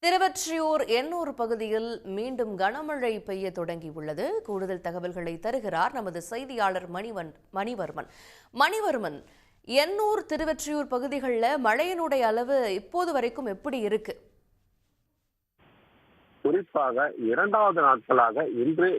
திருவொற்றியூர் எண்ணூர் பகுதியில் மீண்டும் கனமழை பெய்ய தொடங்கியுள்ளது. கூடுதல் தகவல்களை தருகிறார் நமது செய்தியாளர் மணிவர்மன். எண்ணூர் திருவொற்றியூர் பகுதிகளில் மழையினுடைய அளவு இப்போது வரைக்கும் எப்படி இருக்கு? குறிப்பாக இரண்டாவது நாட்களாக இன்று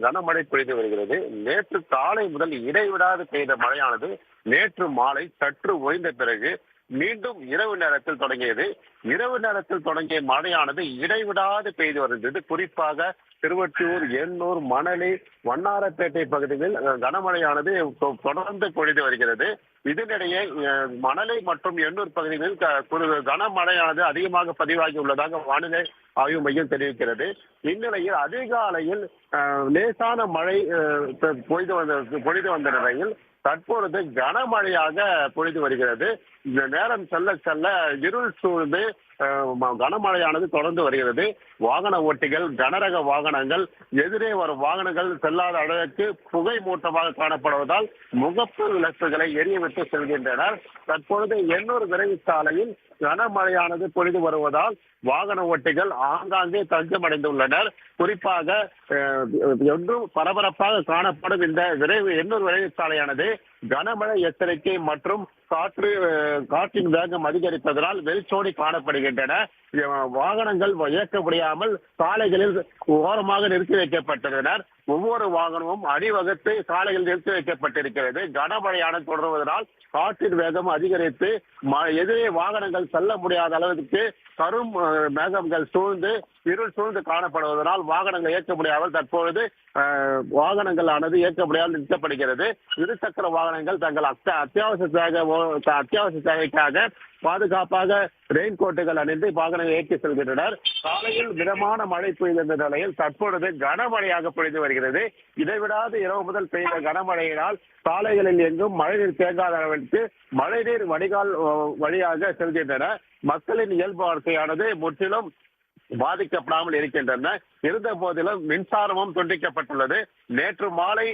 கனமழை பெய்து வருகிறது. நேற்று காலை முதல் இடைவிடாது பெய்த மழையானது நேற்று மாலை சற்று ஓய்ந்த பிறகு மீண்டும் இரவு நேரத்தில் தொடங்கியது. இரவு நேரத்தில் தொடங்கிய மழையானது இடைவிடாது பெய்து வருகிறது. குறிப்பாக திருவொற்றியூர், எண்ணூர், மணலி, வண்ணாரப்பேட்டை பகுதிகளில் கனமழையானது தொடர்ந்து பொழிந்து வருகிறது. இதனிடையே மணலி மற்றும் எண்ணூர் பகுதிகளில் கனமழையானது அதிகமாக பதிவாகி உள்ளதாக வானிலை ஆய்வு மையம் தெரிவிக்கிறது. இந்நிலையில் அதிகாலையில் லேசான மழை பொழிந்து வந்த நிலையில் தற்பொழுது கனமழையாக பொழிந்து வருகிறது. இந்த நேரம் செல்ல செல்ல இருள் சூழ்ந்து கனமழையானது தொடர்ந்து வருகிறது. வாகன ஓட்டிகள், கனரக வாகனங்கள், எதிரே வரும் வாகனங்கள் செல்லாத அளவுக்கு புகை மூட்டமாக காணப்படுவதால் முகப்பு விளக்குகளை எரியவிட்டு செல்கின்றனர். தற்பொழுது எண்ணூர் விரைவு சாலையில் கனமழையானது பொழிந்து வருவதால் வாகன ஓட்டிகள் ஆங்காங்கே தஞ்சமடைந்துள்ளனர். குறிப்பாக என்றும் பரபரப்பாக காணப்படும் இந்த எண்ணூர் விரைவு சாலையானது கனமழை எச்சரிக்கை மற்றும் காற்றின் வேகம் அதிகரிப்பதனால் வெளிச்சோடி காணப்படுகின்றன. வாகனங்கள் இயக்க முடியாமல் சாலைகளில் ஓரமாக நிறுத்தி வைக்கப்பட்டுள்ளனர். ஒவ்வொரு வாகனமும் அணிவகுத்து சாலைகளில் நிறுத்தி வைக்கப்பட்டிருக்கிறது. கனமழையானது தொடர்வதனால் காற்றின் வேகம் அதிகரித்து எதிரே வாகனங்கள் செல்ல முடியாத அளவிற்கு கரும் மேகங்கள் இருள் சூழ்ந்து காணப்படுவதனால் வாகனங்கள் இயக்க முடியாமல் தற்பொழுது வாகனங்களானது இயக்க முடியாமல் நிறுத்தப்படுகிறது. இருசக்கர வாகனங்கள் தங்கள் அத்தியாவசிய தேவைக்காக பாதுகாப்பாக ரெயின் கோட்டுகள் அணிந்து வாகனங்கள் இயக்கி செல்கின்றனர். காலையில் மிதமான மழை பெய்த நிலையில் தற்பொழுது கனமழையாக பொழிந்து வருகிறது. இடைவிடாது இரவு முதல் பெய்த கனமழையினால் சாலைகளில் எங்கும் மழைநீர் தேங்காத அளவிற்கு மழைநீர் வடிகால் வழியாக செல்கின்றன. மக்களின் இயல்பு வாழ்க்கையானது முற்றிலும் பாதிக்கப்படாமல் இருக்கின்றன. இருந்த போதிலும் மின்சாரமும் துண்டிக்கப்பட்டுள்ளது. நேற்று மாலை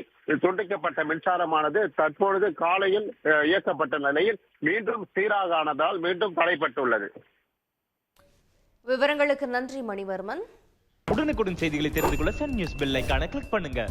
துண்டிக்கப்பட்ட மின்சாரமானது தற்பொழுது காலையில் இயக்கப்பட்ட நிலையில் மீண்டும் சீராக ஆனதால் மீண்டும் தடைப்பட்டுள்ளது. விவரங்களுக்கு நன்றி மணிவர்மன். உடனுக்குடன் செய்திகளை தெரிந்து கொள்ள சன் நியூஸ் பெல் ஐகானை கிளிக் பண்ணுங்க.